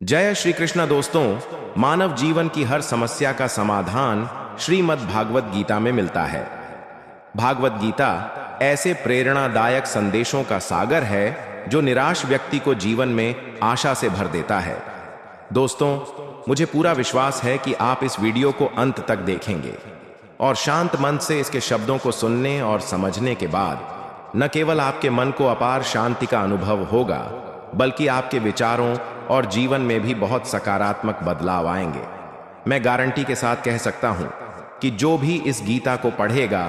जय श्री कृष्ण दोस्तों। मानव जीवन की हर समस्या का समाधान श्रीमद् भागवत गीता में मिलता है। भागवत गीता ऐसे प्रेरणादायक संदेशों का सागर है जो निराश व्यक्ति को जीवन में आशा से भर देता है। दोस्तों, मुझे पूरा विश्वास है कि आप इस वीडियो को अंत तक देखेंगे और शांत मन से इसके शब्दों को सुनने और समझने के बाद न केवल आपके मन को अपार शांति का अनुभव होगा, बल्कि आपके विचारों और जीवन में भी बहुत सकारात्मक बदलाव आएंगे। मैं गारंटी के साथ कह सकता हूं कि जो भी इस गीता को पढ़ेगा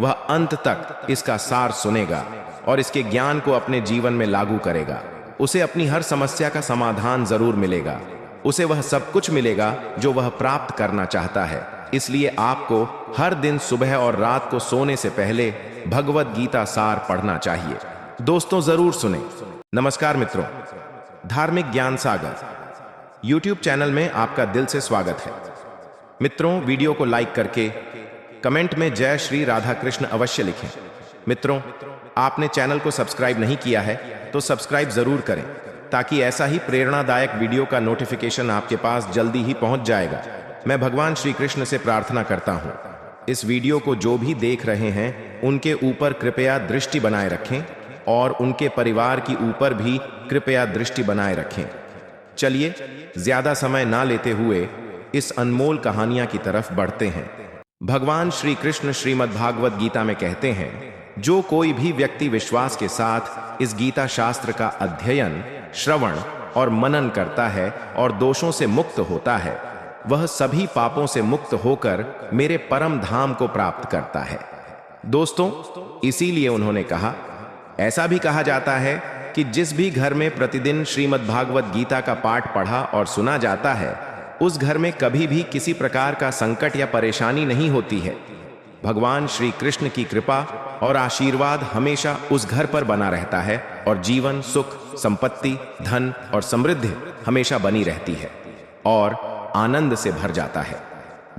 वह अंत तक इसका सार सुनेगा और इसके ज्ञान को अपने जीवन में लागू करेगा। उसे अपनी हर समस्या का समाधान जरूर मिलेगा। उसे वह सब कुछ मिलेगा जो वह प्राप्त करना चाहता है। इसलिए आपको हर दिन सुबह और रात को सोने से पहले भगवत गीता सार पढ़ना चाहिए। दोस्तों, जरूर सुने। नमस्कार मित्रों, धार्मिक ज्ञान सागर YouTube चैनल में आपका दिल से स्वागत है। मित्रों, वीडियो को लाइक करके कमेंट में जय श्री राधा कृष्ण अवश्य लिखें। मित्रों, आपने चैनल को सब्सक्राइब नहीं किया है तो सब्सक्राइब जरूर करें, ताकि ऐसा ही प्रेरणादायक वीडियो का नोटिफिकेशन आपके पास जल्दी ही पहुंच जाएगा। मैं भगवान श्री कृष्ण से प्रार्थना करता हूं, इस वीडियो को जो भी देख रहे हैं उनके ऊपर कृपया दृष्टि बनाए रखें और उनके परिवार की ऊपर भी कृपया दृष्टि बनाए रखें। चलिए, ज्यादा समय ना लेते हुए इस अनमोल कहानियां की तरफ बढ़ते हैं। भगवान श्री कृष्ण श्रीमद् भागवत गीता में कहते हैं, जो कोई भी व्यक्ति विश्वास के साथ इस गीता शास्त्र का अध्ययन, श्रवण और मनन करता है और दोषों से मुक्त होता है, वह सभी पापों से मुक्त होकर मेरे परम धाम को प्राप्त करता है। दोस्तों, इसीलिए उन्होंने कहा, ऐसा भी कहा जाता है कि जिस भी घर में प्रतिदिन श्रीमद् भागवत गीता का पाठ पढ़ा और सुना जाता है, उस घर में कभी भी किसी प्रकार का संकट या परेशानी नहीं होती है। भगवान श्री कृष्ण की कृपा और आशीर्वाद हमेशा उस घर पर बना रहता है और जीवन, सुख, संपत्ति, धन और समृद्धि हमेशा बनी रहती है और आनंद से भर जाता है।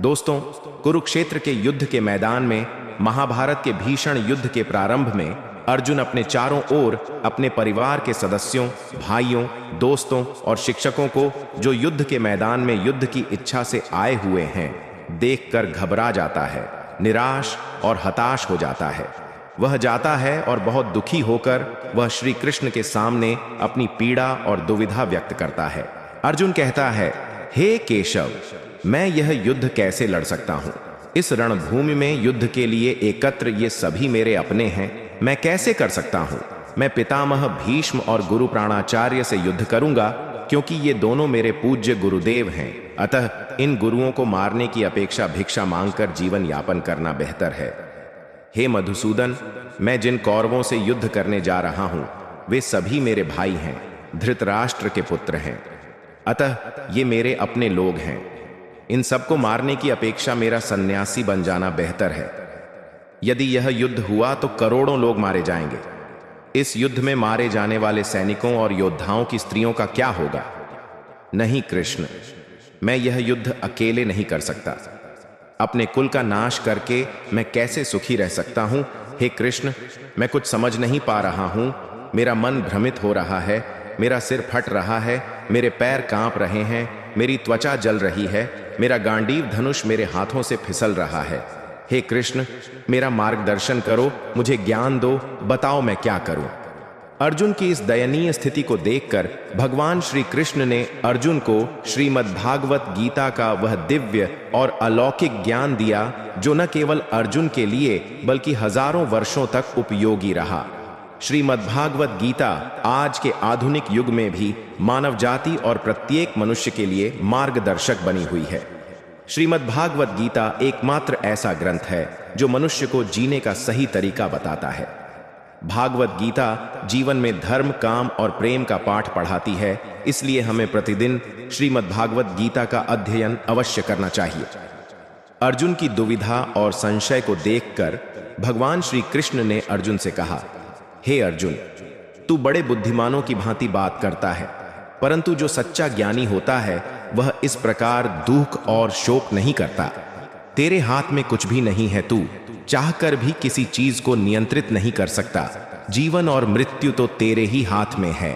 दोस्तों, कुरुक्षेत्र के युद्ध के मैदान में महाभारत के भीषण युद्ध के प्रारंभ में अर्जुन अपने चारों ओर अपने परिवार के सदस्यों, भाइयों, दोस्तों और शिक्षकों को जो युद्ध के मैदान में युद्ध की इच्छा से आए हुए हैं, देखकर घबरा जाता है, निराश और हताश हो जाता है। वह जाता है और बहुत दुखी होकर वह श्री कृष्ण के सामने अपनी पीड़ा और दुविधा व्यक्त करता है। अर्जुन कहता है, हे केशव, मैं यह युद्ध कैसे लड़ सकता हूं? इस रणभूमि में युद्ध के लिए एकत्र ये सभी मेरे अपने हैं, मैं कैसे कर सकता हूं? मैं पितामह भीष्म और गुरु प्राणाचार्य से युद्ध करूंगा, क्योंकि ये दोनों मेरे पूज्य गुरुदेव हैं। अतः इन गुरुओं को मारने की अपेक्षा भिक्षा मांगकर जीवन यापन करना बेहतर है। हे मधुसूदन, मैं जिन कौरवों से युद्ध करने जा रहा हूं, वे सभी मेरे भाई हैं, धृतराष्ट्र के पुत्र हैं। अतः ये मेरे अपने लोग हैं। इन सबको मारने की अपेक्षा मेरा सन्यासी बन जाना बेहतर है। यदि यह युद्ध हुआ तो करोड़ों लोग मारे जाएंगे। इस युद्ध में मारे जाने वाले सैनिकों और योद्धाओं की स्त्रियों का क्या होगा? नहीं कृष्ण, मैं यह युद्ध अकेले नहीं कर सकता। अपने कुल का नाश करके मैं कैसे सुखी रह सकता हूं? हे कृष्ण, मैं कुछ समझ नहीं पा रहा हूं। मेरा मन भ्रमित हो रहा है, मेरा सिर फट रहा है, मेरे पैर कांप रहे हैं, मेरी त्वचा जल रही है, मेरा गांडीव धनुष मेरे हाथों से फिसल रहा है। हे कृष्ण, मेरा मार्गदर्शन करो, मुझे ज्ञान दो, बताओ मैं क्या करूं? अर्जुन की इस दयनीय स्थिति को देखकर भगवान श्री कृष्ण ने अर्जुन को श्रीमद् भागवत गीता का वह दिव्य और अलौकिक ज्ञान दिया, जो न केवल अर्जुन के लिए बल्कि हजारों वर्षों तक उपयोगी रहा। श्रीमद् भागवत गीता आज के आधुनिक युग में भी मानव जाति और प्रत्येक मनुष्य के लिए मार्गदर्शक बनी हुई है। श्रीमद् भागवत गीता एकमात्र ऐसा ग्रंथ है जो मनुष्य को जीने का सही तरीका बताता है। भागवत गीता जीवन में धर्म, काम और प्रेम का पाठ पढ़ाती है। इसलिए हमें प्रतिदिन श्रीमद् भागवत गीता का अध्ययन अवश्य करना चाहिए। अर्जुन की दुविधा और संशय को देखकर भगवान श्री कृष्ण ने अर्जुन से कहा, हे अर्जुन, तू बड़े बुद्धिमानों की भांति बात करता है, परंतु जो सच्चा ज्ञानी होता है वह इस प्रकार दुख और शोक नहीं करता। तेरे हाथ में कुछ भी नहीं है, तू चाहकर भी किसी चीज को नियंत्रित नहीं कर सकता। जीवन और मृत्यु तो तेरे ही हाथ में है।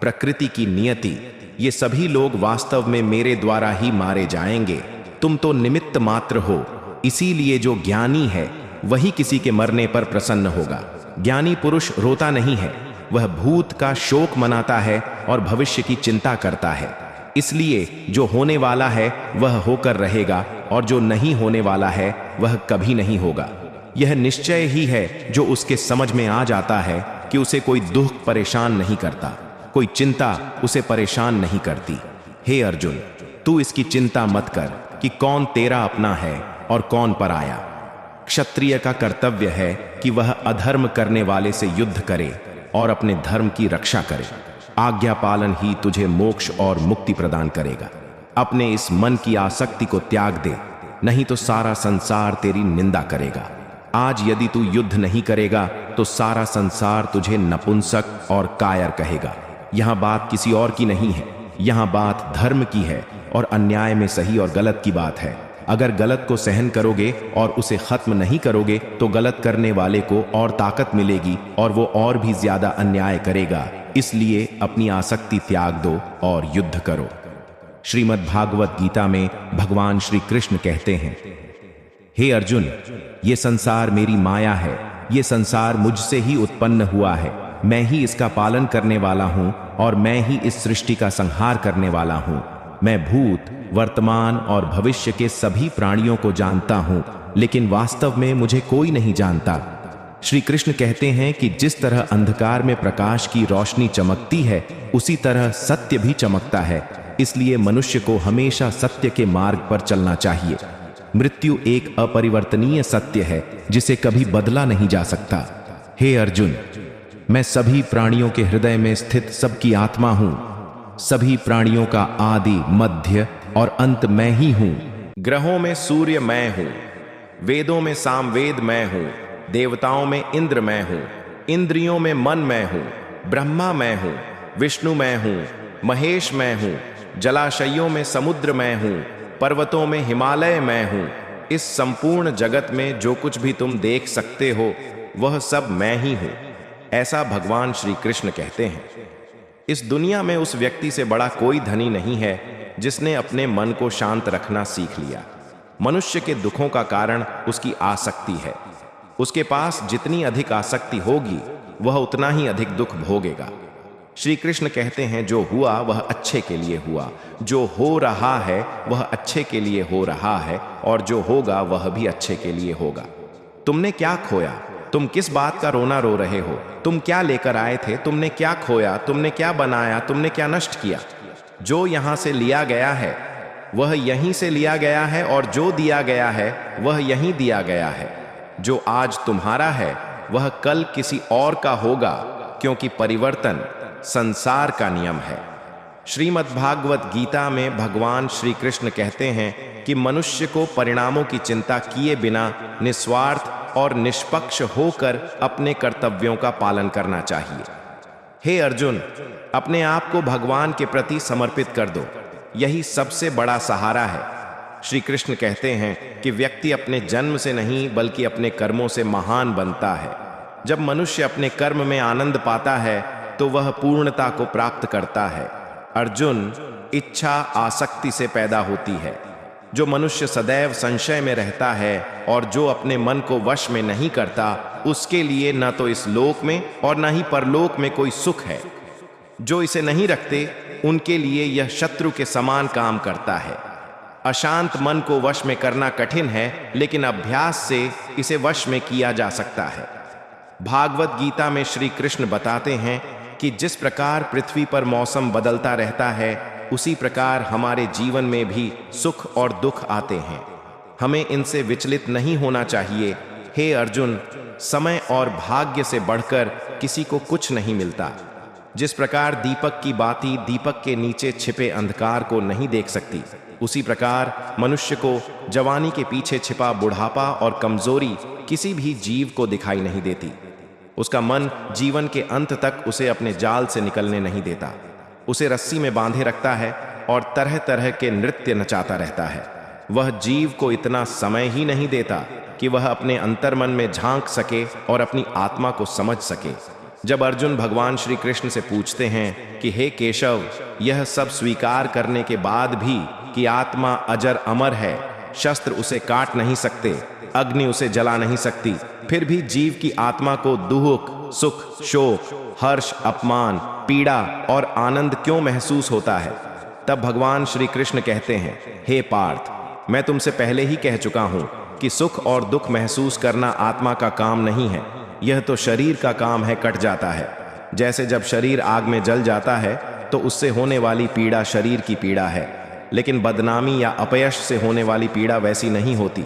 प्रकृति की नियति ये सभी लोग वास्तव में मेरे द्वारा ही मारे जाएंगे, तुम तो निमित्त मात्र हो। इसीलिए जो ज्ञानी है वही किसी के मरने पर प्रसन्न होगा। ज्ञानी पुरुष रोता नहीं है, वह भूत का शोक मनाता है और भविष्य की चिंता करता है। इसलिए जो होने वाला है वह होकर रहेगा और जो नहीं होने वाला है वह कभी नहीं होगा। यह निश्चय ही है जो उसके समझ में आ जाता है कि उसे कोई दुख परेशान नहीं करता, कोई चिंता उसे परेशान नहीं करती। हे अर्जुन, तू इसकी चिंता मत कर कि कौन तेरा अपना है और कौन पराया। क्षत्रिय का कर्तव्य है कि वह अधर्म करने वाले से युद्ध करे और अपने धर्म की रक्षा करे। आज्ञा पालन ही तुझे मोक्ष और मुक्ति प्रदान करेगा। अपने इस मन की आसक्ति को त्याग दे, नहीं तो सारा संसार तेरी निंदा करेगा। आज यदि तू युद्ध नहीं करेगा तो सारा संसार तुझे नपुंसक और कायर कहेगा। यहां बात किसी और की नहीं है, यहां बात धर्म की है और अन्याय में सही और गलत की बात है। अगर गलत को सहन करोगे और उसे खत्म नहीं करोगे तो गलत करने वाले को और ताकत मिलेगी और वो और भी ज्यादा अन्याय करेगा। इसलिए अपनी आसक्ति त्याग दो और युद्ध करो। श्रीमद् भागवत गीता में भगवान श्री कृष्ण कहते हैं, हे अर्जुन, ये संसार मेरी माया है, ये संसार मुझसे ही उत्पन्न हुआ है। मैं ही इसका पालन करने वाला हूं और मैं ही इस सृष्टि का संहार करने वाला हूं। मैं भूत, वर्तमान और भविष्य के सभी प्राणियों को जानता हूं, लेकिन वास्तव में मुझे कोई नहीं जानता। श्री कृष्ण कहते हैं कि जिस तरह अंधकार में प्रकाश की रोशनी चमकती है, उसी तरह सत्य भी चमकता है। इसलिए मनुष्य को हमेशा सत्य के मार्ग पर चलना चाहिए। मृत्यु एक अपरिवर्तनीय सत्य है जिसे कभी बदला नहीं जा सकता। हे अर्जुन, मैं सभी प्राणियों के हृदय में स्थित सबकी आत्मा हूं। सभी प्राणियों का आदि, मध्य और अंत मैं ही हूं। ग्रहों में सूर्य मैं हूं, वेदों में सामवेद मैं हूं, देवताओं में इंद्र मैं हूं, इंद्रियों में मन मैं हूं, ब्रह्मा मैं हूं, विष्णु मैं हूं, महेश मैं हूं, जलाशयों में समुद्र मैं हूं, पर्वतों में हिमालय मैं हूं। इस संपूर्ण जगत में जो कुछ भी तुम देख सकते हो वह सब मैं ही हूं। ऐसा भगवान श्री कृष्ण कहते हैं। इस दुनिया में उस व्यक्ति से बड़ा कोई धनी नहीं है जिसने अपने मन को शांत रखना सीख लिया। मनुष्य के दुखों का कारण उसकी आसक्ति है। उसके पास जितनी अधिक आसक्ति होगी वह उतना ही अधिक दुख भोगेगा। श्री कृष्ण कहते हैं, जो हुआ वह अच्छे के लिए हुआ, जो हो रहा है वह अच्छे के लिए हो रहा है और जो होगा वह भी अच्छे के लिए होगा। तुमने क्या खोया? तुम किस बात का रोना रो रहे हो? तुम क्या लेकर आए थे? तुमने क्या खोया? तुमने क्या बनाया? तुमने क्या नष्ट किया? जो यहां से लिया गया है वह यहीं से लिया गया है और जो दिया गया है वह यहीं दिया गया है। जो आज तुम्हारा है वह कल किसी और का होगा, क्योंकि परिवर्तन संसार का नियम है। श्रीमद् भागवत गीता में भगवान श्री कृष्ण कहते हैं कि मनुष्य को परिणामों की चिंता किए बिना निस्वार्थ और निष्पक्ष होकर अपने कर्तव्यों का पालन करना चाहिए। हे अर्जुन, अपने आप को भगवान के प्रति समर्पित कर दो, यही सबसे बड़ा सहारा है। श्री कृष्ण कहते हैं कि व्यक्ति अपने जन्म से नहीं बल्कि अपने कर्मों से महान बनता है। जब मनुष्य अपने कर्म में आनंद पाता है तो वह पूर्णता को प्राप्त करता है। अर्जुन, इच्छा आसक्ति से पैदा होती है। जो मनुष्य सदैव संशय में रहता है और जो अपने मन को वश में नहीं करता, उसके लिए न तो इस लोक में और न ही परलोक में कोई सुख है। जो इसे नहीं रखते उनके लिए यह शत्रु के समान काम करता है। अशांत मन को वश में करना कठिन है, लेकिन अभ्यास से इसे वश में किया जा सकता है। भागवत गीता में श्री कृष्ण बताते हैं कि जिस प्रकार पृथ्वी पर मौसम बदलता रहता है, उसी प्रकार हमारे जीवन में भी सुख और दुख आते हैं। हमें इनसे विचलित नहीं होना चाहिए। हे अर्जुन, समय और भाग्य से बढ़कर किसी को कुछ नहीं मिलता। जिस प्रकार दीपक की बाती दीपक के नीचे छिपे अंधकार को नहीं देख सकती, उसी प्रकार मनुष्य को जवानी के पीछे छिपा बुढ़ापा और कमजोरी किसी भी जीव को दिखाई नहीं देती। उसका मन जीवन के अंत तक उसे अपने जाल से निकलने नहीं देता, उसे रस्सी में बांधे रखता है और तरह तरह के नृत्य नचाता रहता है। वह जीव को इतना समय ही नहीं देता कि वह अपने अंतर्मन में झांक सके और अपनी आत्मा को समझ सके। जब अर्जुन भगवान श्री कृष्ण से पूछते हैं कि हे केशव, यह सब स्वीकार करने के बाद भी कि आत्मा अजर अमर है, शस्त्र उसे काट नहीं सकते, अग्नि उसे जला नहीं सकती, फिर भी जीव की आत्मा को दुख, सुख, शोक, हर्ष, अपमान, पीड़ा और आनंद क्यों महसूस होता है? तब भगवान श्री कृष्ण कहते हैं, हे पार्थ, मैं तुमसे पहले ही कह चुका हूं कि सुख और दुख महसूस करना आत्मा का काम नहीं है, यह तो शरीर का काम है, कट जाता है। जैसे जब शरीर आग में जल जाता है तो उससे होने वाली पीड़ा शरीर की पीड़ा है, लेकिन बदनामी या अपयश से होने वाली पीड़ा वैसी नहीं होती।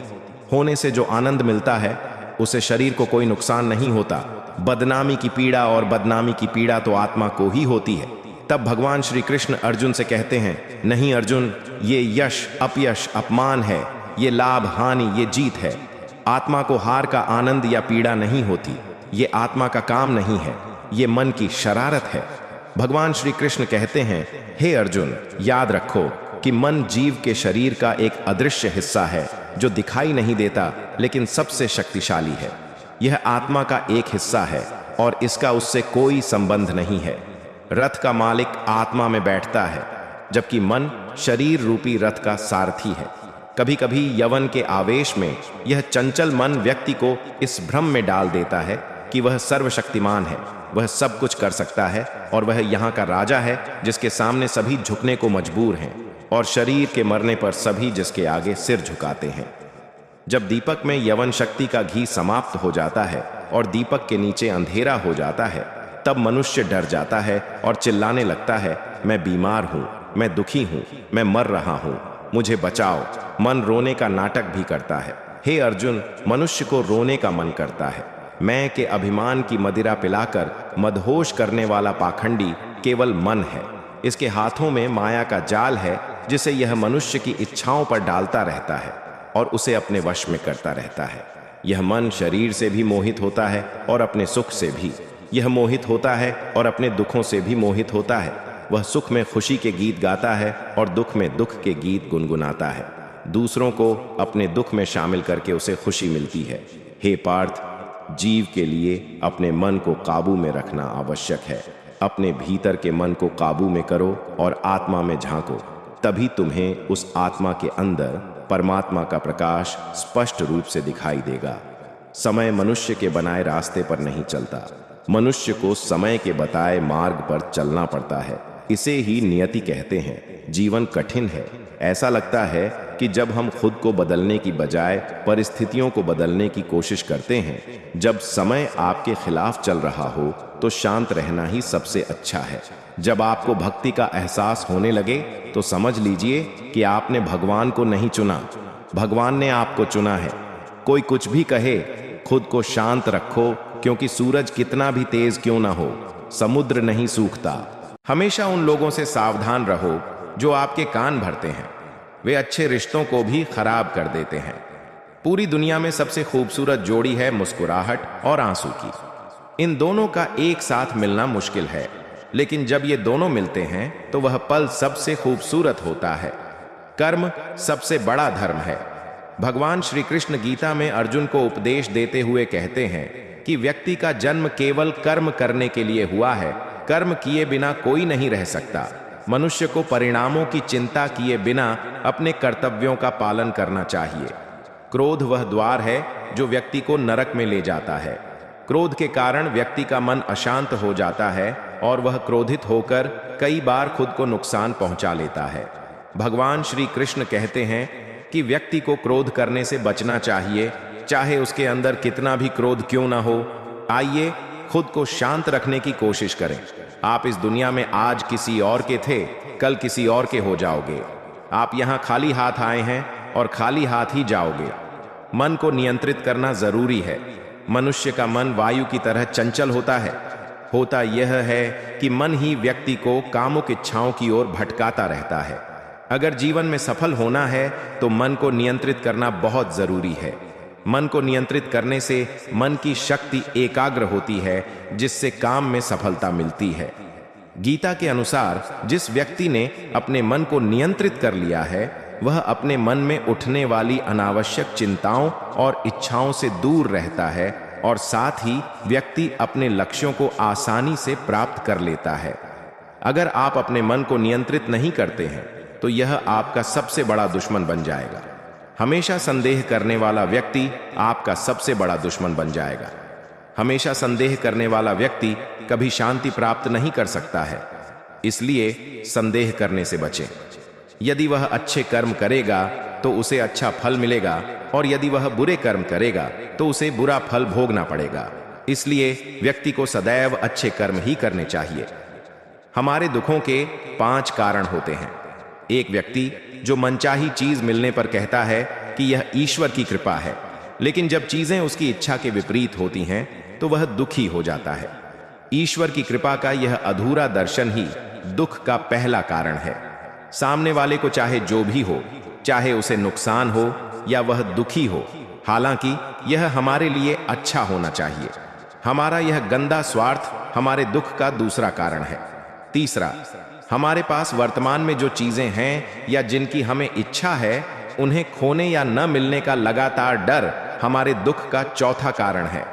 होने से जो आनंद मिलता है उसे शरीर को कोई नुकसान नहीं होता। बदनामी की पीड़ा और बदनामी की पीड़ा तो आत्मा को ही होती है। तब भगवान श्री कृष्ण अर्जुन से कहते हैं, नहीं अर्जुन, ये यश अपयश अपमान है, ये लाभ हानि, ये जीत है। आत्मा को हार का आनंद या पीड़ा नहीं होती, ये आत्मा का काम नहीं है, ये मन की शरारत है। भगवान श्री कृष्ण कहते हैं, हे अर्जुन, याद रखो कि मन जीव के शरीर का एक अदृश्य हिस्सा है जो दिखाई नहीं देता लेकिन सबसे शक्तिशाली है। यह आत्मा का एक हिस्सा है और इसका उससे कोई संबंध नहीं है। रथ का मालिक आत्मा में बैठता है, जबकि मन शरीर रूपी रथ का सारथी है। कभी कभी यवन के आवेश में यह चंचल मन व्यक्ति को इस भ्रम में डाल देता है कि वह सर्वशक्तिमान है, वह सब कुछ कर सकता है और वह यहाँ का राजा है जिसके सामने सभी झुकने को मजबूर हैं और शरीर के मरने पर सभी जिसके आगे सिर झुकाते हैं। जब दीपक में यवन शक्ति का घी समाप्त हो जाता है और दीपक के नीचे अंधेरा हो जाता है, तब मनुष्य डर जाता है और चिल्लाने लगता है, मैं बीमार हूँ, मैं दुखी हूँ, मैं मर रहा हूँ, मुझे बचाओ। मन रोने का नाटक भी करता है। हे अर्जुन, मनुष्य को रोने का मन करता है। मैं के अभिमान की मदिरा पिलाकर मदहोश करने वाला पाखंडी केवल मन है। इसके हाथों में माया का जाल है जिसे यह मनुष्य की इच्छाओं पर डालता रहता है और उसे अपने वश में करता रहता है। यह मन शरीर से भी मोहित होता है और अपने सुख से भी। यह मोहित होता है और अपने दुखों से भी मोहित होता है। वह सुख में खुशी के गीत गाता है और दुख में दुख के गीत गुनगुनाता है। दूसरों को अपने दुख में शामिल करके उसे खुशी मिलती है। हे पार्थ, जीव के लिए अपने मन को काबू में रखना आवश्यक है। अपने भीतर के मन को काबू में करो और आत्मा में झांको, तभी तुम्हें उस आत्मा के अंदर परमात्मा का प्रकाश स्पष्ट रूप से दिखाई देगा। समय मनुष्य के बनाए रास्ते पर नहीं चलता, मनुष्य को समय के बताए मार्ग पर चलना पड़ता है। इसे ही नियति कहते हैं। जीवन कठिन है। ऐसा लगता है कि जब हम खुद को बदलने की बजाय परिस्थितियों को बदलने की कोशिश करते हैं। जब समय आपके खिलाफ चल रहा हो तो शांत रहना ही सबसे अच्छा है। जब आपको भक्ति का एहसास होने लगे तो समझ लीजिए कि आपने भगवान को नहीं चुना, भगवान ने आपको चुना है। कोई कुछ भी कहे, खुद को शांत रखो, क्योंकि सूरज कितना भी तेज क्यों ना हो, समुद्र नहीं सूखता। हमेशा उन लोगों से सावधान रहो जो आपके कान भरते हैं। वे अच्छे रिश्तों को भी खराब कर देते हैं। पूरी दुनिया में सबसे खूबसूरत जोड़ी है मुस्कुराहट और आंसू की। इन दोनों का एक साथ मिलना मुश्किल है, लेकिन जब ये दोनों मिलते हैं तो वह पल सबसे खूबसूरत होता है। कर्म सबसे बड़ा धर्म है। भगवान श्री कृष्ण गीता में अर्जुन को उपदेश देते हुए कहते हैं कि व्यक्ति का जन्म केवल कर्म करने के लिए हुआ है। कर्म किए बिना कोई नहीं रह सकता। मनुष्य को परिणामों की चिंता किए बिना अपने कर्तव्यों का पालन करना चाहिए। क्रोध वह द्वार है जो व्यक्ति को नरक में ले जाता है। क्रोध के कारण व्यक्ति का मन अशांत हो जाता है और वह क्रोधित होकर कई बार खुद को नुकसान पहुंचा लेता है। भगवान श्री कृष्ण कहते हैं कि व्यक्ति को क्रोध करने से बचना चाहिए, चाहे उसके अंदर कितना भी क्रोध क्यों ना हो। आइए खुद को शांत रखने की कोशिश करें। आप इस दुनिया में आज किसी और के थे, कल किसी और के हो जाओगे। आप यहाँ खाली हाथ आए हैं और खाली हाथ ही जाओगे। मन को नियंत्रित करना जरूरी है। मनुष्य का मन वायु की तरह चंचल होता है। होता यह है कि मन ही व्यक्ति को कामुक इच्छाओं की ओर भटकाता रहता है। अगर जीवन में सफल होना है तो मन को नियंत्रित करना बहुत जरूरी है। मन को नियंत्रित करने से मन की शक्ति एकाग्र होती है, जिससे काम में सफलता मिलती है। गीता के अनुसार जिस व्यक्ति ने अपने मन को नियंत्रित कर लिया है, वह अपने मन में उठने वाली अनावश्यक चिंताओं और इच्छाओं से दूर रहता है और साथ ही व्यक्ति अपने लक्ष्यों को आसानी से प्राप्त कर लेता है। अगर आप अपने मन को नियंत्रित नहीं करते हैं तो यह आपका सबसे बड़ा दुश्मन बन जाएगा। हमेशा संदेह करने वाला व्यक्ति आपका सबसे बड़ा दुश्मन बन जाएगा। हमेशा संदेह करने वाला व्यक्ति कभी शांति प्राप्त नहीं कर सकता है, इसलिए संदेह करने से बचें। यदि वह अच्छे कर्म करेगा तो उसे अच्छा फल मिलेगा, और यदि वह बुरे कर्म करेगा तो उसे बुरा फल भोगना पड़ेगा। इसलिए व्यक्ति को सदैव अच्छे कर्म ही करने चाहिए। हमारे दुखों के 5 कारण होते हैं। एक व्यक्ति जो मनचाही चीज मिलने पर कहता है कि यह ईश्वर की कृपा है, लेकिन जब चीजें उसकी इच्छा के विपरीत होती हैं तो वह दुखी हो जाता है। ईश्वर की कृपा का यह अधूरा दर्शन ही दुख का पहला कारण है। सामने वाले को चाहे जो भी हो, चाहे उसे नुकसान हो या वह दुखी हो, हालांकि यह हमारे लिए अच्छा होना चाहिए। हमारा यह गंदा स्वार्थ हमारे दुख का दूसरा कारण है। तीसरा, हमारे पास वर्तमान में जो चीजें हैं या जिनकी हमें इच्छा है, उन्हें खोने या न मिलने का लगातार डर हमारे दुख का चौथा कारण है।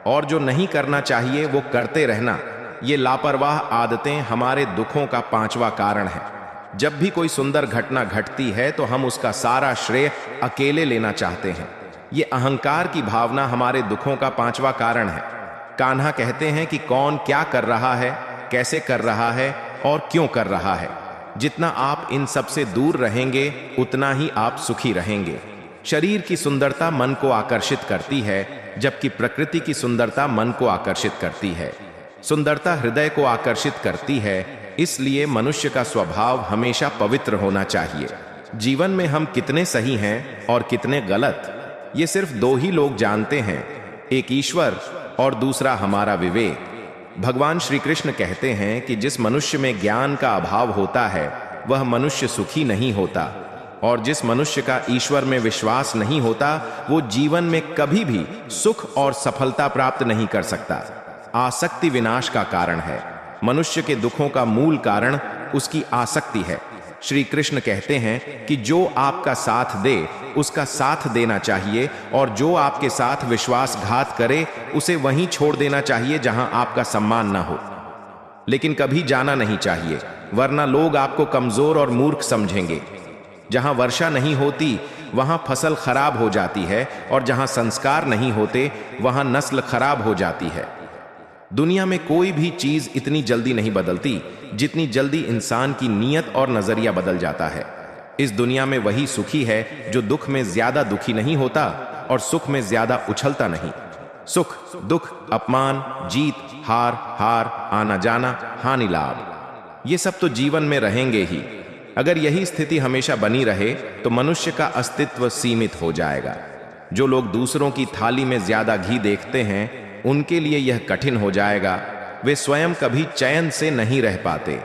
और जो नहीं करना चाहिए वो करते रहना, ये लापरवाह आदतें हमारे दुखों का 5वां कारण है। जब भी कोई सुंदर घटना घटती है तो हम उसका सारा श्रेय अकेले लेना चाहते हैं। ये अहंकार की भावना हमारे दुखों का 5वां कारण है। कान्हा कहते हैं कि कौन क्या कर रहा है, कैसे कर रहा है और क्यों कर रहा है। जितना आप इन सब से दूर रहेंगे उतना ही आप सुखी रहेंगे। शरीर की सुंदरता मन को आकर्षित करती है, जबकि प्रकृति की सुंदरता मन को आकर्षित करती है। सुंदरता हृदय को आकर्षित करती है, इसलिए मनुष्य का स्वभाव हमेशा पवित्र होना चाहिए। जीवन में हम कितने सही हैं और कितने गलत, ये सिर्फ 2 ही लोग जानते हैं, एक ईश्वर और दूसरा हमारा विवेक। भगवान श्री कृष्ण कहते हैं कि जिस मनुष्य में ज्ञान का अभाव होता है वह मनुष्य सुखी नहीं होता, और जिस मनुष्य का ईश्वर में विश्वास नहीं होता वो जीवन में कभी भी सुख और सफलता प्राप्त नहीं कर सकता। आसक्ति विनाश का कारण है। मनुष्य के दुखों का मूल कारण उसकी आसक्ति है। श्री कृष्ण कहते हैं कि जो आपका साथ दे उसका साथ देना चाहिए, और जो आपके साथ विश्वासघात करे उसे वहीं छोड़ देना चाहिए जहां आपका सम्मान ना हो। लेकिन कभी जाना नहीं चाहिए, वरना लोग आपको कमजोर और मूर्ख समझेंगे। जहां वर्षा नहीं होती वहां फसल खराब हो जाती है, और जहां संस्कार नहीं होते वहां नस्ल खराब हो जाती है। दुनिया में कोई भी चीज इतनी जल्दी नहीं बदलती जितनी जल्दी इंसान की नीयत और नजरिया बदल जाता है। इस दुनिया में वही सुखी है जो दुख में ज्यादा दुखी नहीं होता और सुख में ज्यादा उछलता नहीं। सुख, दुख, अपमान, जीत, हार, आना जाना, हानि, लाभ, ये सब तो जीवन में रहेंगे ही। अगर यही स्थिति हमेशा बनी रहे तो मनुष्य का अस्तित्व सीमित हो जाएगा। जो लोग दूसरों की थाली में ज्यादा घी देखते हैं उनके लिए यह कठिन हो जाएगा। वे स्वयं कभी चैन से नहीं रह पाते।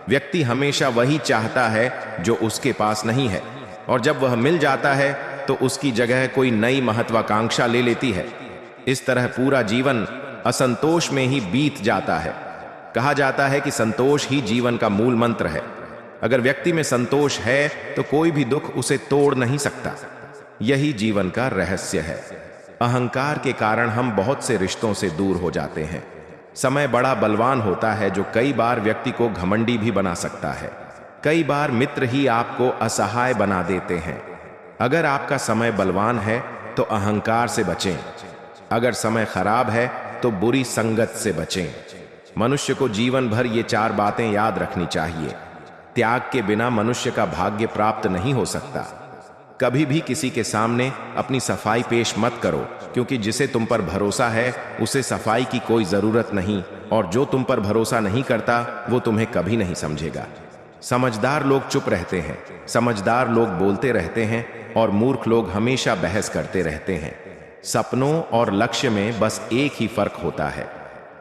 व्यक्ति हमेशा वही चाहता है जो उसके पास नहीं है, और जब वह मिल जाता है तो उसकी जगह कोई नई महत्वाकांक्षा ले लेती है। इस तरह पूरा जीवन असंतोष में ही बीत जाता है। कहा जाता है कि संतोष ही जीवन का मूल मंत्र है। अगर व्यक्ति में संतोष है तो कोई भी दुख उसे तोड़ नहीं सकता। यही जीवन का रहस्य है। अहंकार के कारण हम बहुत से रिश्तों से दूर हो जाते हैं। समय बड़ा बलवान होता है जो कई बार व्यक्ति को घमंडी भी बना सकता है। कई बार मित्र ही आपको असहाय बना देते हैं। अगर आपका समय बलवान है तो अहंकार से बचें। अगर समय खराब है तो बुरी संगत से बचें। मनुष्य को जीवन भर ये 4 बातें याद रखनी चाहिए। त्याग के बिना मनुष्य का भाग्य प्राप्त नहीं हो सकता। कभी भी किसी के सामने अपनी सफाई पेश मत करो, क्योंकि जिसे तुम पर भरोसा है उसे सफाई की कोई जरूरत नहीं, और जो तुम पर भरोसा नहीं करता वो तुम्हें कभी नहीं समझेगा। समझदार लोग चुप रहते हैं, समझदार लोग बोलते रहते हैं, और मूर्ख लोग हमेशा बहस करते रहते हैं। सपनों और लक्ष्य में बस एक ही फर्क होता है।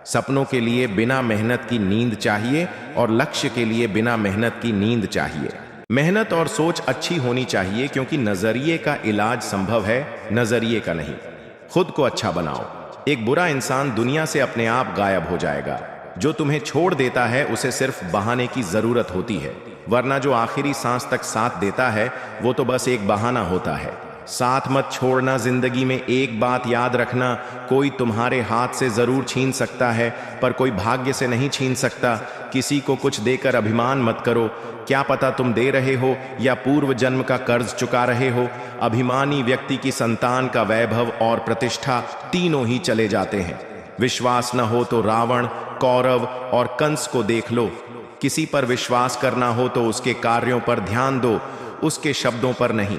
सपनों के लिए बिना मेहनत की नींद चाहिए, और लक्ष्य के लिए बिना मेहनत की नींद चाहिए। मेहनत और सोच अच्छी होनी चाहिए, क्योंकि नजरिए का इलाज संभव है, नजरिए का नहीं। खुद को अच्छा बनाओ। एक बुरा इंसान दुनिया से अपने आप गायब हो जाएगा। जो तुम्हें छोड़ देता है उसे सिर्फ बहाने की जरूरत होती है, वरना जो आखिरी सांस तक साथ देता है वो तो बस एक बहाना होता है। साथ मत छोड़ना। जिंदगी में एक बात याद रखना, कोई तुम्हारे हाथ से जरूर छीन सकता है पर कोई भाग्य से नहीं छीन सकता। किसी को कुछ देकर अभिमान मत करो, क्या पता तुम दे रहे हो या पूर्व जन्म का कर्ज चुका रहे हो। अभिमानी व्यक्ति की संतान का वैभव और प्रतिष्ठा तीनों ही चले जाते हैं। विश्वास न हो तो रावण, कौरव और कंस को देख लो। किसी पर विश्वास करना हो तो उसके कार्यों पर ध्यान दो, उसके शब्दों पर नहीं।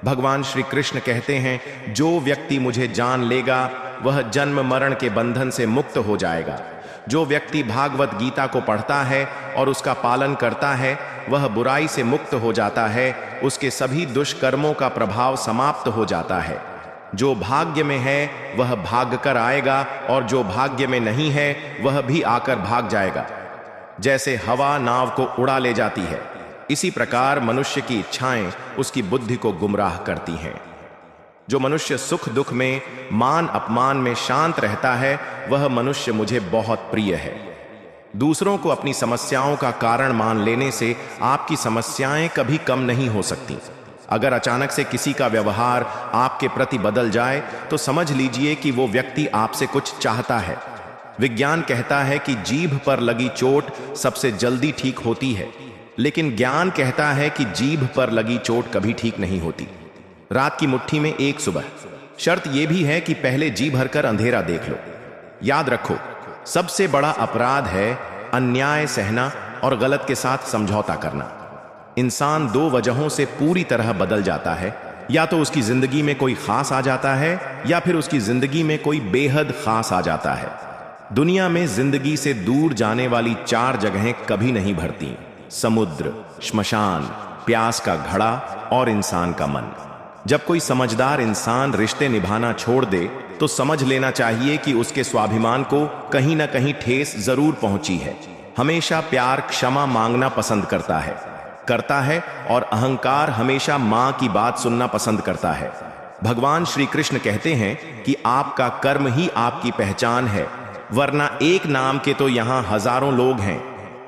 भगवान श्री कृष्ण कहते हैं, जो व्यक्ति मुझे जान लेगा वह जन्म मरण के बंधन से मुक्त हो जाएगा। जो व्यक्ति भागवत गीता को पढ़ता है और उसका पालन करता है वह बुराई से मुक्त हो जाता है, उसके सभी दुष्कर्मों का प्रभाव समाप्त हो जाता है। जो भाग्य में है वह भाग कर आएगा और जो भाग्य में नहीं है वह भी आकर भाग जाएगा। जैसे हवा नाव को उड़ा ले जाती है, इसी प्रकार मनुष्य की इच्छाएं उसकी बुद्धि को गुमराह करती हैं। जो मनुष्य सुख दुख में, मान अपमान में शांत रहता है वह मनुष्य मुझे बहुत प्रिय है। दूसरों को अपनी समस्याओं का कारण मान लेने से आपकी समस्याएं कभी कम नहीं हो सकती। अगर अचानक से किसी का व्यवहार आपके प्रति बदल जाए तो समझ लीजिए कि वो व्यक्ति आपसे कुछ चाहता है। विज्ञान कहता है कि जीभ पर लगी चोट सबसे जल्दी ठीक होती है, लेकिन ज्ञान कहता है कि जीभ पर लगी चोट कभी ठीक नहीं होती। रात की मुट्ठी में एक सुबह। शर्त यह भी है कि पहले जी भरकर अंधेरा देख लो। याद रखो, सबसे बड़ा अपराध है अन्याय सहना और गलत के साथ समझौता करना। इंसान दो वजहों से पूरी तरह बदल जाता है, या तो उसकी जिंदगी में कोई खास आ जाता है या फिर उसकी जिंदगी में कोई बेहद खास आ जाता है। दुनिया में जिंदगी से दूर जाने वाली 4 जगहें कभी नहीं भरती: समुद्र, श्मशान, प्यास का घड़ा और इंसान का मन। जब कोई समझदार इंसान रिश्ते निभाना छोड़ दे तो समझ लेना चाहिए कि उसके स्वाभिमान को कहीं ना कहीं ठेस जरूर पहुंची है। हमेशा प्यार क्षमा मांगना पसंद करता है और अहंकार हमेशा मां की बात सुनना पसंद करता है। भगवान श्री कृष्ण कहते हैं कि आपका कर्म ही आपकी पहचान है, वरना एक नाम के तो यहां हजारों लोग हैं।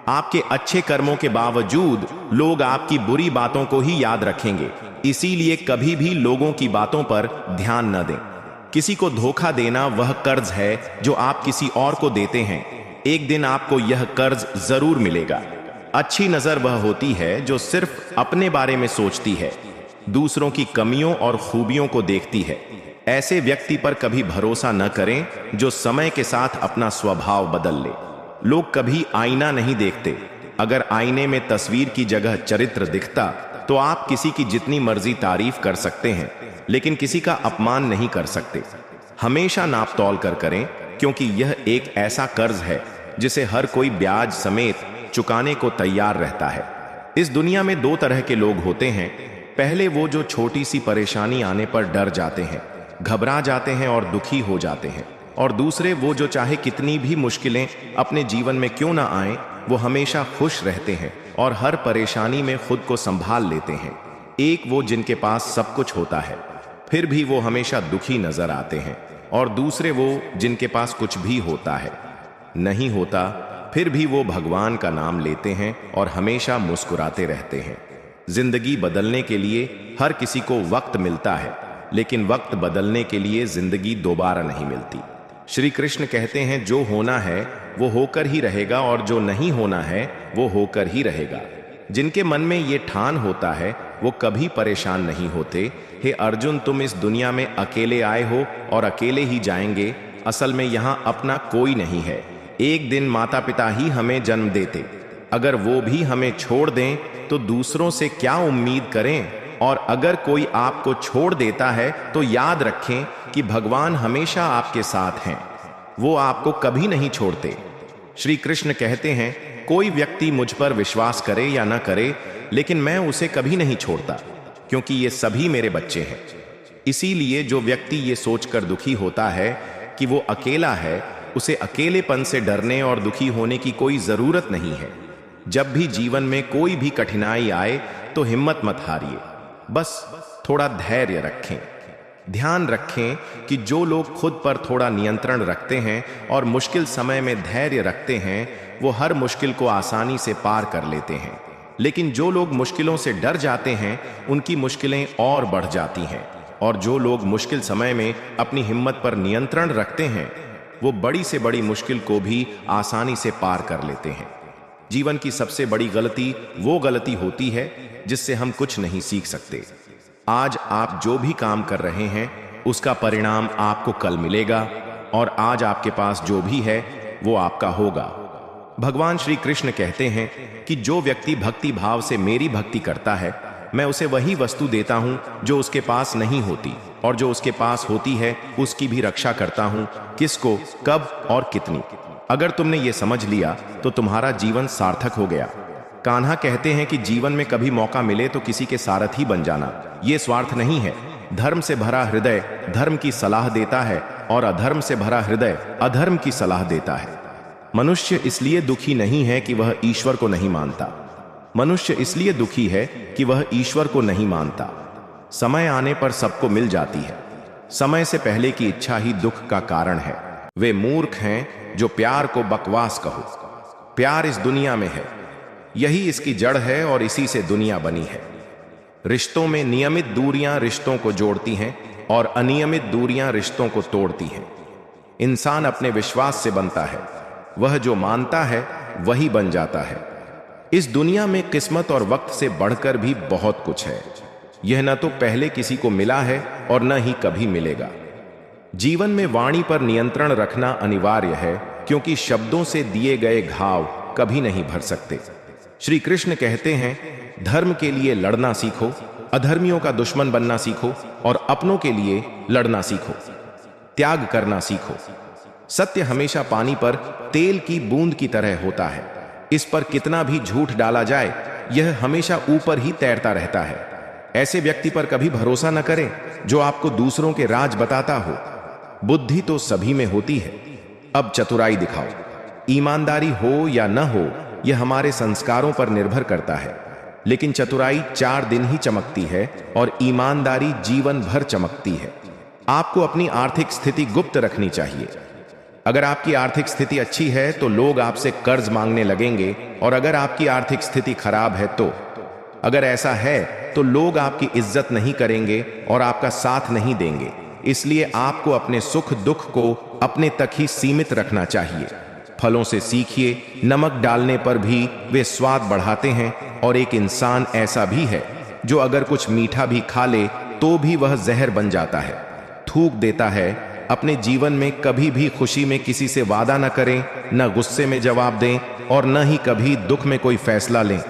आपके अच्छे कर्मों के बावजूद लोग आपकी बुरी बातों को ही याद रखेंगे, इसीलिए कभी भी लोगों की बातों पर ध्यान न दें। किसी को धोखा देना वह कर्ज है जो आप किसी और को देते हैं। एक दिन आपको यह कर्ज जरूर मिलेगा। अच्छी नजर वह होती है जो सिर्फ अपने बारे में सोचती है, दूसरों की कमियों और खूबियों को देखती है। ऐसे व्यक्ति पर कभी भरोसा न करें जो समय के साथ अपना स्वभाव बदल ले। लोग कभी आईना नहीं देखते। अगर आईने में तस्वीर की जगह चरित्र दिखता तो आप किसी की जितनी मर्जी तारीफ कर सकते हैं, लेकिन किसी का अपमान नहीं कर सकते। हमेशा नाप तौल कर करें, क्योंकि यह एक ऐसा कर्ज है जिसे हर कोई ब्याज समेत चुकाने को तैयार रहता है। इस दुनिया में 2 तरह के लोग होते हैं। पहले वो जो छोटी सी परेशानी आने पर डर जाते हैं, घबरा जाते हैं और दुखी हो जाते हैं, और दूसरे वो जो चाहे कितनी भी मुश्किलें अपने जीवन में क्यों ना आए, वो हमेशा खुश रहते हैं और हर परेशानी में खुद को संभाल लेते हैं। एक वो जिनके पास सब कुछ होता है फिर भी वो हमेशा दुखी नजर आते हैं, और दूसरे वो जिनके पास कुछ भी होता है, नहीं होता, फिर भी वो भगवान का नाम लेते हैं और हमेशा मुस्कुराते रहते हैं। जिंदगी बदलने के लिए हर किसी को वक्त मिलता है, लेकिन वक्त बदलने के लिए जिंदगी दोबारा नहीं मिलती। श्री कृष्ण कहते हैं, जो होना है वो होकर ही रहेगा और जो नहीं होना है वो होकर ही रहेगा। जिनके मन में ये ठान होता है वो कभी परेशान नहीं होते। हे अर्जुन, तुम इस दुनिया में अकेले आए हो और अकेले ही जाएंगे। असल में यहाँ अपना कोई नहीं है। एक दिन माता पिता ही हमें जन्म देते, अगर वो भी हमें छोड़ दें तो दूसरों से क्या उम्मीद करें। और अगर कोई आपको छोड़ देता है तो याद रखें कि भगवान हमेशा आपके साथ हैं, वो आपको कभी नहीं छोड़ते। श्री कृष्ण कहते हैं, कोई व्यक्ति मुझ पर विश्वास करे या ना करे, लेकिन मैं उसे कभी नहीं छोड़ता, क्योंकि ये सभी मेरे बच्चे हैं। इसीलिए जो व्यक्ति ये सोचकर दुखी होता है कि वो अकेला है, उसे अकेलेपन से डरने और दुखी होने की कोई जरूरत नहीं है। जब भी जीवन में कोई भी कठिनाई आए तो हिम्मत मत हारिए, बस थोड़ा धैर्य रखें। ध्यान रखें कि जो लोग खुद पर थोड़ा नियंत्रण रखते हैं और मुश्किल समय में धैर्य रखते हैं, वो हर मुश्किल को आसानी से पार कर लेते हैं। लेकिन जो लोग मुश्किलों से डर जाते हैं, उनकी मुश्किलें और बढ़ जाती हैं। और जो लोग मुश्किल समय में अपनी हिम्मत पर नियंत्रण रखते हैं, वो बड़ी से बड़ी मुश्किल को भी आसानी से पार कर लेते हैं। जीवन की सबसे बड़ी गलती वो गलती होती है जिससे हम कुछ नहीं सीख सकते। आज आप जो भी काम कर रहे हैं उसका परिणाम आपको कल मिलेगा, और आज आपके पास जो भी है वो आपका होगा। भगवान श्री कृष्ण कहते हैं कि जो व्यक्ति भक्ति भाव से मेरी भक्ति करता है, मैं उसे वही वस्तु देता हूं जो उसके पास नहीं होती, और जो उसके पास होती है उसकी भी रक्षा करता हूं, किसको, कब और कितनी। अगर तुमने ये समझ लिया तो तुम्हारा जीवन सार्थक हो गया। कान्हा कहते हैं कि जीवन में कभी मौका मिले तो किसी के सारथी बन जाना। ये स्वार्थ नहीं है। धर्म से भरा हृदय धर्म की सलाह देता है, और अधर्म से भरा हृदय अधर्म की सलाह देता है। मनुष्य इसलिए दुखी नहीं है कि वह ईश्वर को नहीं मानता। मनुष्य इसलिए दुखी है कि वह ईश्वर को नहीं मानता। समय आने पर सबको मिल जाती है। समय से पहले की इच्छा ही दुख का कारण है। वे मूर्ख हैं जो प्यार को बकवास कहो। प्यार इस दुनिया में है, यही इसकी जड़ है, और इसी से दुनिया बनी है। रिश्तों में नियमित दूरियां रिश्तों को जोड़ती हैं, और अनियमित दूरियां रिश्तों को तोड़ती हैं। इंसान अपने विश्वास से बनता है। वह जो मानता है वही बन जाता है। इस दुनिया में किस्मत और वक्त से बढ़कर भी बहुत कुछ है। यह न तो पहले किसी को मिला है और न ही कभी मिलेगा। जीवन में वाणी पर नियंत्रण रखना अनिवार्य है, क्योंकि शब्दों से दिए गए घाव कभी नहीं भर सकते। श्री कृष्ण कहते हैं, धर्म के लिए लड़ना सीखो, अधर्मियों का दुश्मन बनना सीखो, और अपनों के लिए लड़ना सीखो। त्याग करना सीखो। सत्य हमेशा पानी पर तेल की बूंद की तरह होता है। इस पर कितना भी झूठ डाला जाए, यह हमेशा ऊपर ही तैरता रहता है। ऐसे व्यक्ति पर कभी भरोसा न करें जो आपको दूसरों के राज बताता हो। बुद्धि तो सभी में होती है, अब चतुराई दिखाओ। ईमानदारी हो या न हो, यह हमारे संस्कारों पर निर्भर करता है। लेकिन चतुराई 4 दिन ही चमकती है, और ईमानदारी जीवन भर चमकती है। आपको अपनी आर्थिक स्थिति गुप्त रखनी चाहिए। अगर आपकी आर्थिक स्थिति अच्छी है तो लोग आपसे कर्ज मांगने लगेंगे, और अगर आपकी आर्थिक स्थिति खराब है तो, अगर ऐसा है तो लोग आपकी इज्जत नहीं करेंगे और आपका साथ नहीं देंगे। इसलिए आपको अपने सुख दुख को अपने तक ही सीमित रखना चाहिए। फलों से सीखिए, नमक डालने पर भी वे स्वाद बढ़ाते हैं, और एक इंसान ऐसा भी है जो अगर कुछ मीठा भी खा ले तो भी वह जहर बन जाता है, थूक देता है। अपने जीवन में कभी भी खुशी में किसी से वादा न करें, न गुस्से में जवाब दें, और न ही कभी दुख में कोई फैसला लें।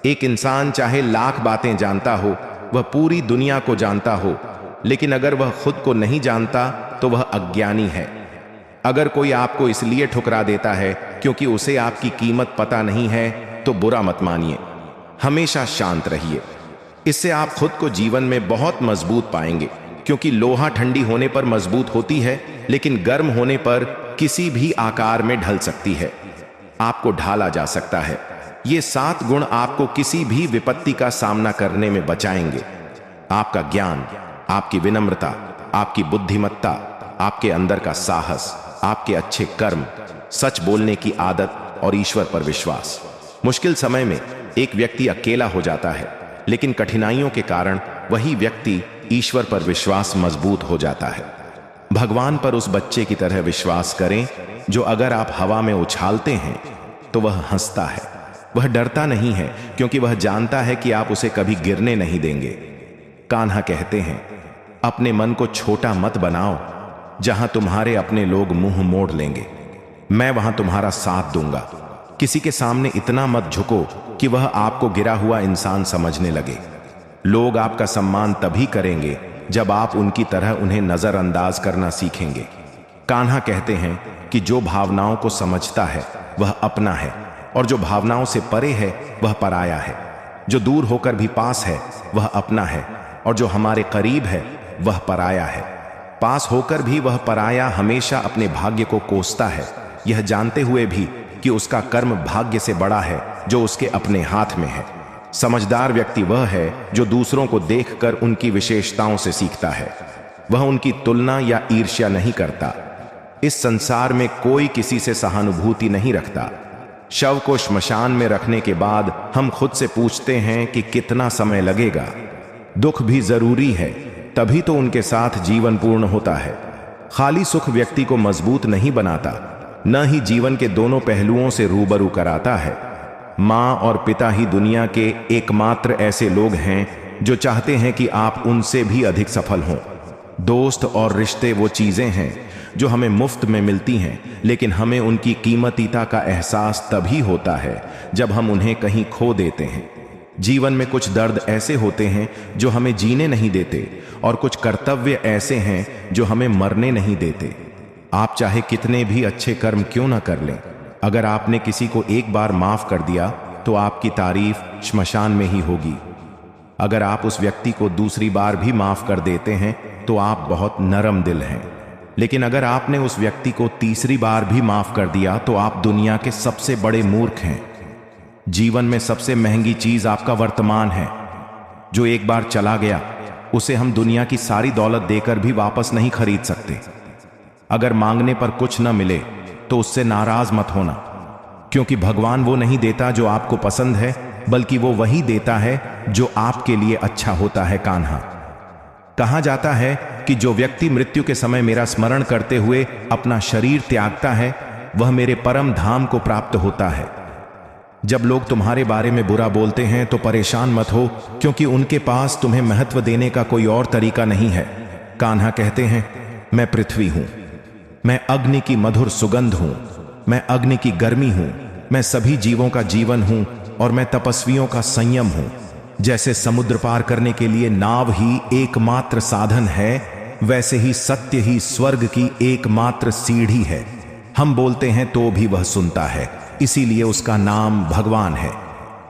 एक इंसान चाहे लाख बातें जानता हो, वह पूरी दुनिया को जानता हो, लेकिन अगर वह खुद को नहीं जानता तो वह अज्ञानी है। अगर कोई आपको इसलिए ठुकरा देता है क्योंकि उसे आपकी कीमत पता नहीं है, तो बुरा मत मानिए। हमेशा शांत रहिए। इससे आप खुद को जीवन में बहुत मजबूत पाएंगे, क्योंकि लोहा ठंडी होने पर मजबूत होती है, लेकिन गर्म होने पर किसी भी आकार में ढल सकती है। आपको ढाला जा सकता है। ये 7 गुण आपको किसी भी विपत्ति का सामना करने में बचाएंगे। आपका ज्ञान, आपकी विनम्रता, आपकी बुद्धिमत्ता, आपके अंदर का साहस, आपके अच्छे कर्म, सच बोलने की आदत और ईश्वर पर विश्वास। मुश्किल समय में एक व्यक्ति अकेला हो जाता है, लेकिन कठिनाइयों के कारण वही व्यक्ति ईश्वर पर विश्वास मजबूत हो जाता है। भगवान पर उस बच्चे की तरह विश्वास करें जो अगर आप हवा में उछालते हैं तो वह हंसता है। वह डरता नहीं है, क्योंकि वह जानता है कि आप उसे कभी गिरने नहीं देंगे। कान्हा कहते हैं, अपने मन को छोटा मत बनाओ। जहां तुम्हारे अपने लोग मुंह मोड़ लेंगे, मैं वहां तुम्हारा साथ दूंगा। किसी के सामने इतना मत झुको कि वह आपको गिरा हुआ इंसान समझने लगे। लोग आपका सम्मान तभी करेंगे जब आप उनकी तरह उन्हें नजरअंदाज करना सीखेंगे। कान्हा कहते हैं कि जो भावनाओं को समझता है वह अपना है, और जो भावनाओं से परे है वह पराया है। जो दूर होकर भी पास है वह अपना है, और जो हमारे करीब है वह पराया है। पास होकर भी वह पराया हमेशा अपने भाग्य को कोसता है, यह जानते हुए भी कि उसका कर्म भाग्य से बड़ा है जो उसके अपने हाथ में है। समझदार व्यक्ति वह है जो दूसरों को देखकर उनकी विशेषताओं से सीखता है। वह उनकी तुलना या ईर्ष्या नहीं करता। इस संसार में कोई किसी से सहानुभूति नहीं रखता। शव को श्मशान में रखने के बाद हम खुद से पूछते हैं कि कितना समय लगेगा। दुख भी जरूरी है, तभी तो उनके साथ जीवन पूर्ण होता है। खाली सुख व्यक्ति को मजबूत नहीं बनाता, न ही जीवन के दोनों पहलुओं से रूबरू कराता है। माँ और पिता ही दुनिया के एकमात्र ऐसे लोग हैं जो चाहते हैं कि आप उनसे भी अधिक सफल हों। दोस्त और रिश्ते वो चीजें हैं जो हमें मुफ्त में मिलती हैं, लेकिन हमें उनकी कीमतीता का एहसास तभी होता है जब हम उन्हें कहीं खो देते हैं। जीवन में कुछ दर्द ऐसे होते हैं जो हमें जीने नहीं देते, और कुछ कर्तव्य ऐसे हैं जो हमें मरने नहीं देते। आप चाहे कितने भी अच्छे कर्म क्यों ना कर लें, अगर आपने किसी को एक बार माफ कर दिया तो आपकी तारीफ श्मशान में ही होगी। अगर आप उस व्यक्ति को दूसरी बार भी माफ कर देते हैं तो आप बहुत नरम दिल हैं, लेकिन अगर आपने उस व्यक्ति को तीसरी बार भी माफ कर दिया तो आप दुनिया के सबसे बड़े मूर्ख हैं। जीवन में सबसे महंगी चीज आपका वर्तमान है, जो एक बार चला गया उसे हम दुनिया की सारी दौलत देकर भी वापस नहीं खरीद सकते। अगर मांगने पर कुछ न मिले तो उससे नाराज मत होना, क्योंकि भगवान वो नहीं देता जो आपको पसंद है, बल्कि वो वही देता है जो आपके लिए अच्छा होता है। कान्हा, कहा जाता है कि जो व्यक्ति मृत्यु के समय मेरा स्मरण करते हुए अपना शरीर त्यागता है वह मेरे परम धाम को प्राप्त होता है। जब लोग तुम्हारे बारे में बुरा बोलते हैं तो परेशान मत हो, क्योंकि उनके पास तुम्हें महत्व देने का कोई और तरीका नहीं है। कान्हा कहते हैं, मैं पृथ्वी हूं, मैं अग्नि की मधुर सुगंध हूं, मैं अग्नि की गर्मी हूं, मैं सभी जीवों का जीवन हूं, और मैं तपस्वियों का संयम हूं। जैसे समुद्र पार करने के लिए नाव ही एकमात्र साधन है, वैसे ही सत्य ही स्वर्ग की एकमात्र सीढ़ी है। हम बोलते हैं तो भी वह सुनता है, इसीलिए उसका नाम भगवान है।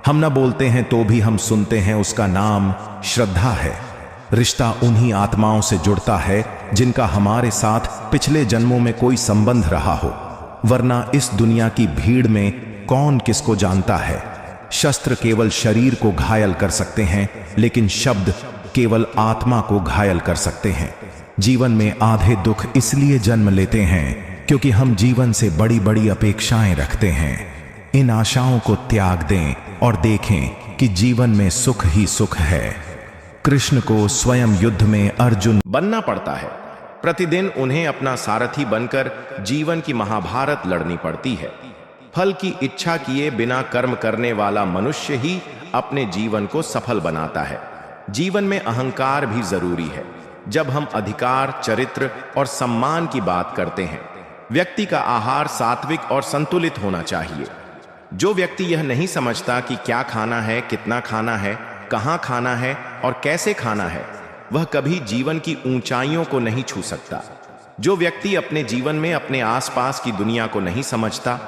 हम न बोलते हैं तो भी हम सुनते हैं, उसका नाम श्रद्धा है। रिश्ता उन्हीं आत्माओं से जुड़ता है जिनका हमारे साथ पिछले जन्मों में कोई संबंध रहा हो, वरना इस दुनिया की भीड़ में कौन किसको जानता है। शस्त्र केवल शरीर को घायल कर सकते हैं, लेकिन शब्द केवल आत्मा को घायल कर सकते हैं। जीवन में आधे दुख इसलिए जन्म लेते हैं क्योंकि हम जीवन से बड़ी बड़ी अपेक्षाएं रखते हैं। इन आशाओं को त्याग दें और देखें कि जीवन में सुख ही सुख है। कृष्ण को स्वयं युद्ध में अर्जुन बनना पड़ता है। प्रतिदिन उन्हें अपना सारथी बनकर जीवन की महाभारत लड़नी पड़ती है। फल की इच्छा किए बिना कर्म करने वाला मनुष्य ही अपने जीवन को सफल बनाता है। जीवन में अहंकार भी जरूरी है। जब हम अधिकार, चरित्र और सम्मान की बात करते हैं, व्यक्ति का आहार सात्विक और संतुलित होना चाहिए। जो व्यक्ति यह नहीं समझता कि क्या खाना है, कितना खाना है, कहां खाना है और कैसे खाना है, वह कभी जीवन की ऊंचाइयों को नहीं छू सकता। जो व्यक्ति अपने जीवन में अपने आसपास की दुनिया को नहीं समझता,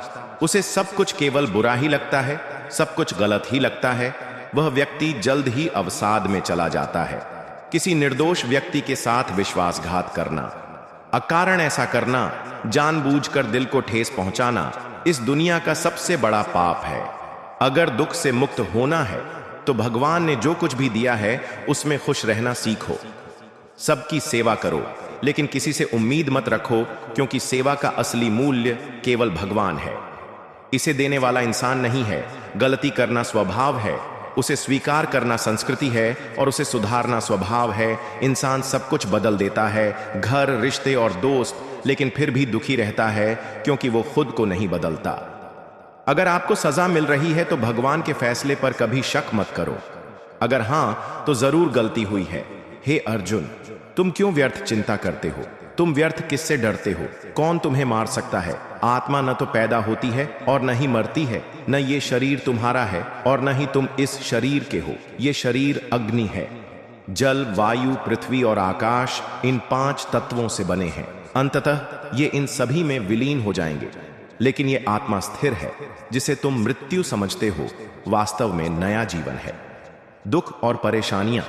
उसे सब कुछ केवल बुरा ही लगता है, सब कुछ गलत ही लगता है, वह व्यक्ति जल्द ही अवसाद में चला जाता है। किसी निर्दोष व्यक्ति के साथ विश्वासघात करना, अकारण ऐसा करना, जानबूझकर दिल को ठेस पहुंचाना इस दुनिया का सबसे बड़ा पाप है। अगर दुख से मुक्त होना है तो भगवान ने जो कुछ भी दिया है उसमें खुश रहना सीखो। सबकी सेवा करो, लेकिन किसी से उम्मीद मत रखो, क्योंकि सेवा का असली मूल्य केवल भगवान है। इसे देने वाला इंसान नहीं है। गलती करना स्वभाव है, उसे स्वीकार करना संस्कृति है, और उसे सुधारना स्वभाव है। इंसान सब कुछ बदल देता है, घर, रिश्ते और दोस्त, लेकिन फिर भी दुखी रहता है क्योंकि वो खुद को नहीं बदलता। अगर आपको सजा मिल रही है तो भगवान के फैसले पर कभी शक मत करो। अगर हां, तो जरूर गलती हुई है। हे अर्जुन, तुम क्यों व्यर्थ चिंता करते हो? तुम व्यर्थ किससे डरते हो? कौन तुम्हें मार सकता है? आत्मा न तो पैदा होती है और न ही मरती है, न ये शरीर तुम्हारा है और न ही तुम इस शरीर के हो। ये शरीर अग्नि है। जल, वायु, पृथ्वी और आकाश इन 5 तत्वों से बने हैं। अंततः ये इन सभी में विलीन हो जाएंगे, लेकिन ये आत्मा स्थिर है, जिसे तुम मृत्यु समझते हो, वास्तव में नया जीवन है। दुख और परेशानियां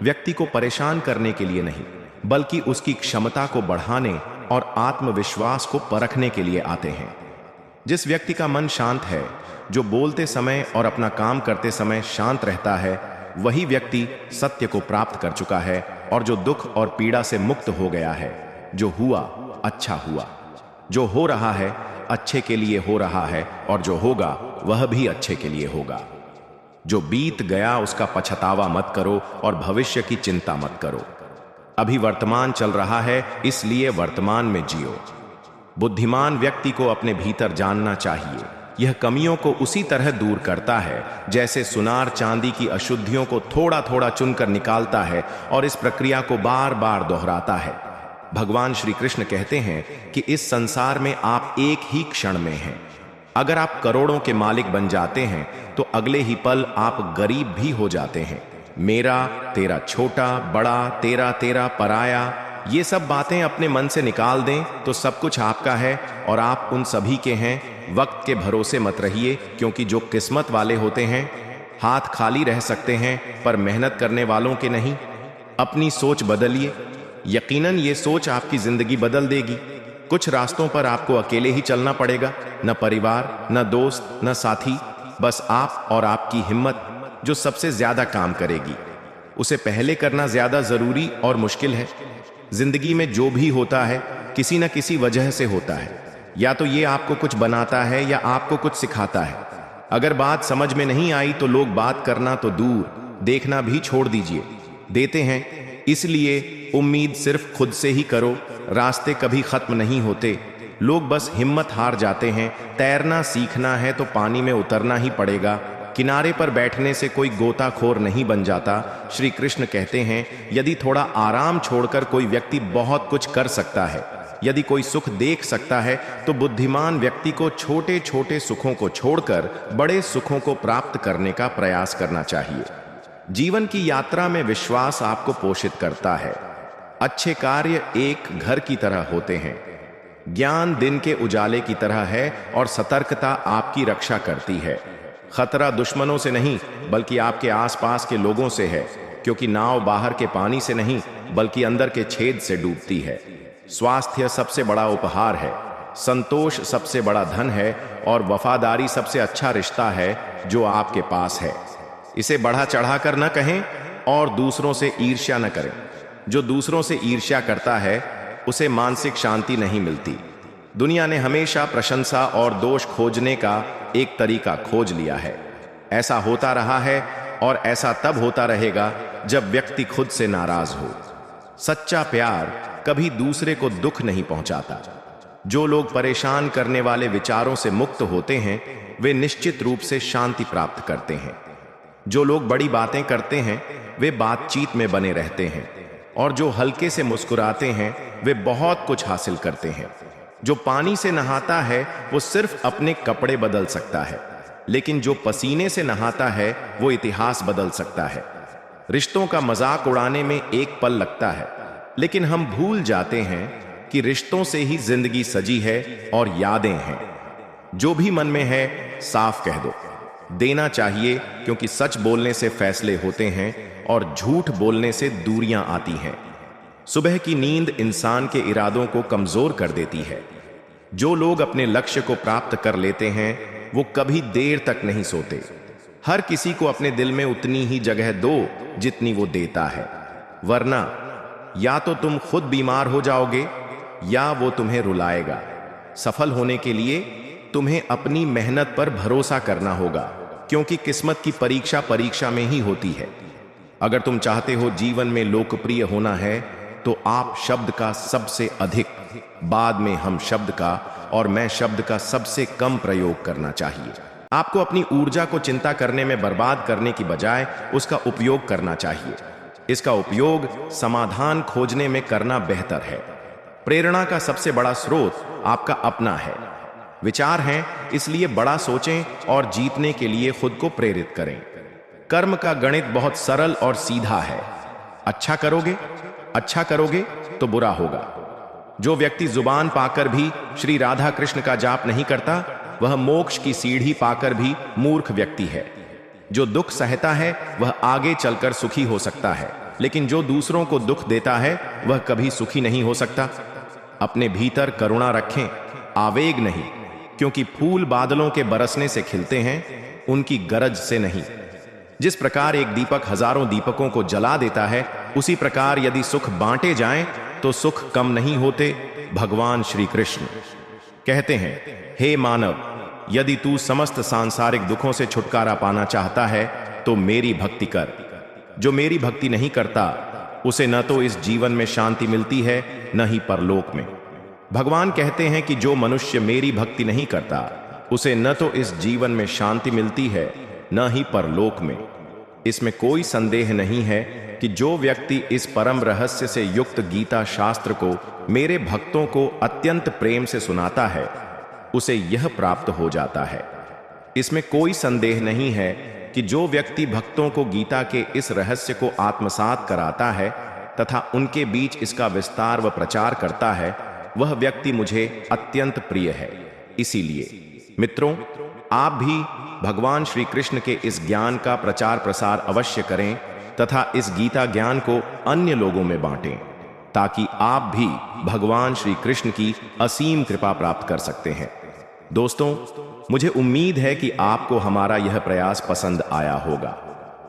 व्यक्ति को परेशान करने के लिए नहीं, बल्कि उसकी क्षमता को बढ़ाने और आत्मविश्वास को परखने के लिए आते हैं। जिस व्यक्ति का मन शांत है, जो बोलते समय और अपना काम करते समय शांत रहता है, वही व्यक्ति सत्य को प्राप्त कर चुका है, और जो दुख और पीड़ा से मुक्त हो गया है। जो हुआ अच्छा हुआ, जो हो रहा है अच्छे के लिए हो रहा है, और जो होगा वह भी अच्छे के लिए होगा। जो बीत गया उसका पछतावा मत करो और भविष्य की चिंता मत करो। अभी वर्तमान चल रहा है, इसलिए वर्तमान में जियो। बुद्धिमान व्यक्ति को अपने भीतर जानना चाहिए। यह कमियों को उसी तरह दूर करता है जैसे सुनार चांदी की अशुद्धियों को थोड़ा थोड़ा चुनकर निकालता है और इस प्रक्रिया को बार बार दोहराता है। भगवान श्री कृष्ण कहते हैं कि इस संसार में आप एक ही क्षण में हैं। अगर आप करोड़ों के मालिक बन जाते हैं तो अगले ही पल आप गरीब भी हो जाते हैं। मेरा, तेरा छोटा बड़ा, तेरा तेरा पराया, ये सब बातें अपने मन से निकाल दें तो सब कुछ आपका है और आप उन सभी के हैं। वक्त के भरोसे मत रहिए, क्योंकि जो किस्मत वाले होते हैं हाथ खाली रह सकते हैं, पर मेहनत करने वालों के नहीं। अपनी सोच बदलिए, यकीनन ये सोच आपकी जिंदगी बदल देगी। कुछ रास्तों पर आपको अकेले ही चलना पड़ेगा, न परिवार, न दोस्त, न साथी, बस आप और आपकी हिम्मत जो सबसे ज्यादा काम करेगी। उसे पहले करना ज्यादा जरूरी और मुश्किल है। जिंदगी में जो भी होता है किसी न किसी वजह से होता है। या तो ये आपको कुछ बनाता है या आपको कुछ सिखाता है। अगर बात समझ में नहीं आई तो लोग बात करना तो दूर, देखना भी छोड़ दीजिए देते हैं। इसलिए उम्मीद सिर्फ खुद से ही करो। रास्ते कभी खत्म नहीं होते, लोग बस हिम्मत हार जाते हैं। तैरना सीखना है तो पानी में उतरना ही पड़ेगा। किनारे पर बैठने से कोई गोताखोर नहीं बन जाता। श्री कृष्ण कहते हैं, यदि थोड़ा आराम छोड़कर कोई व्यक्ति बहुत कुछ कर सकता है, यदि कोई सुख देख सकता है, तो बुद्धिमान व्यक्ति को छोटे छोटे सुखों को छोड़कर बड़े सुखों को प्राप्त करने का प्रयास करना चाहिए। जीवन की यात्रा में विश्वास आपको पोषित करता है। अच्छे कार्य एक घर की तरह होते हैं। ज्ञान दिन के उजाले की तरह है और सतर्कता आपकी रक्षा करती है। खतरा दुश्मनों से नहीं बल्कि आपके आसपास के लोगों से है, क्योंकि नाव बाहर के पानी से नहीं बल्कि अंदर के छेद से डूबती है। स्वास्थ्य सबसे बड़ा उपहार है, संतोष सबसे बड़ा धन है और वफादारी सबसे अच्छा रिश्ता है जो आपके पास है। इसे बढ़ा चढ़ाकर न कहें और दूसरों से ईर्ष्या न करें। जो दूसरों से ईर्ष्या करता है उसे मानसिक शांति नहीं मिलती। दुनिया ने हमेशा प्रशंसा और दोष खोजने का एक तरीका खोज लिया है। ऐसा होता रहा है और ऐसा तब होता रहेगा जब व्यक्ति खुद से नाराज हो। सच्चा प्यार कभी दूसरे को दुख नहीं पहुंचाता। जो लोग परेशान करने वाले विचारों से मुक्त होते हैं वे निश्चित रूप से शांति प्राप्त करते हैं। जो लोग बड़ी बातें करते हैं वे बातचीत में बने रहते हैं और जो हल्के से मुस्कुराते हैं वे बहुत कुछ हासिल करते हैं। जो पानी से नहाता है वो सिर्फ अपने कपड़े बदल सकता है, लेकिन जो पसीने से नहाता है वो इतिहास बदल सकता है। रिश्तों का मजाक उड़ाने में एक पल लगता है, लेकिन हम भूल जाते हैं कि रिश्तों से ही जिंदगी सजी है और यादें हैं। जो भी मन में है साफ कह दो। देना चाहिए, क्योंकि सच बोलने से फैसले होते हैं और झूठ बोलने से दूरियां आती हैं। सुबह की नींद इंसान के इरादों को कमजोर कर देती है। जो लोग अपने लक्ष्य को प्राप्त कर लेते हैं वो कभी देर तक नहीं सोते। हर किसी को अपने दिल में उतनी ही जगह दो जितनी वो देता है, वरना या तो तुम खुद बीमार हो जाओगे या वो तुम्हें रुलाएगा। सफल होने के लिए तुम्हें अपनी मेहनत पर भरोसा करना होगा, क्योंकि किस्मत की परीक्षा परीक्षा में ही होती है। अगर तुम चाहते हो जीवन में लोकप्रिय होना है तो आप शब्द का सबसे अधिक, बाद में हम शब्द का और मैं शब्द का सबसे कम प्रयोग करना चाहिए। आपको अपनी ऊर्जा को चिंता करने में बर्बाद करने की बजाय उसका उपयोग करना चाहिए। इसका उपयोग समाधान खोजने में करना बेहतर है। प्रेरणा का सबसे बड़ा स्रोत आपका अपना है। विचार हैं, इसलिए बड़ा सोचें और जीतने के लिए खुद को प्रेरित करें। कर्म का गणित बहुत सरल और सीधा है। अच्छा करोगे तो बुरा होगा। जो व्यक्ति जुबान पाकर भी श्री राधा कृष्ण का जाप नहीं करता वह मोक्ष की सीढ़ी पाकर भी मूर्ख व्यक्ति है। जो दुख सहता है वह आगे चलकर सुखी हो सकता है, लेकिन जो दूसरों को दुख देता है वह कभी सुखी नहीं हो सकता। अपने भीतर करुणा रखें, आवेग नहीं, क्योंकि फूल बादलों के बरसने से खिलते हैं, उनकी गरज से नहीं। जिस प्रकार एक दीपक हजारों दीपकों को जला देता है, उसी प्रकार यदि सुख बांटे जाएं तो सुख कम नहीं होते। भगवान श्री कृष्ण कहते हैं, हे मानव, यदि तू समस्त सांसारिक दुखों से छुटकारा पाना चाहता है तो मेरी भक्ति कर। जो मेरी भक्ति नहीं करता उसे न तो इस जीवन में शांति मिलती है न ही परलोक में। भगवान कहते हैं कि जो मनुष्य मेरी भक्ति नहीं करता उसे न तो इस जीवन में शांति मिलती है न ही परलोक में। इसमें कोई संदेह नहीं है कि जो व्यक्ति इस परम रहस्य से युक्त गीता शास्त्र को मेरे भक्तों को अत्यंत प्रेम से सुनाता है उसे यह प्राप्त हो जाता है। इसमें कोई संदेह नहीं है कि जो व्यक्ति भक्तों को गीता के इस रहस्य को आत्मसात कराता है तथा उनके बीच इसका विस्तार व प्रचार करता है वह व्यक्ति मुझे अत्यंत प्रिय है। इसीलिए मित्रों, आप भी भगवान श्री कृष्ण के इस ज्ञान का प्रचार प्रसार अवश्य करें तथा इस गीता ज्ञान को अन्य लोगों में बांटें ताकि आप भी भगवान श्री कृष्ण की असीम कृपा प्राप्त कर सकते हैं। दोस्तों, मुझे उम्मीद है कि आपको हमारा यह प्रयास पसंद आया होगा।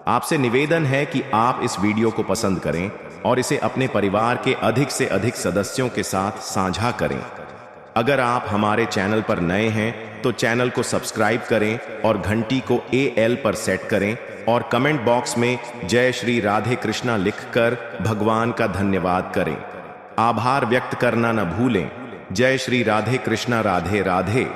आपसे निवेदन है कि आप इस वीडियो को पसंद करें और इसे अपने परिवार के अधिक से अधिक सदस्यों के साथ साझा करें। अगर आप हमारे चैनल पर नए हैं तो चैनल को सब्सक्राइब करें और घंटी को AL पर सेट करें और कमेंट बॉक्स में जय श्री राधे कृष्णा लिखकर भगवान का धन्यवाद करें। आभार व्यक्त करना न भूलें। जय श्री राधे कृष्णा। राधे राधे।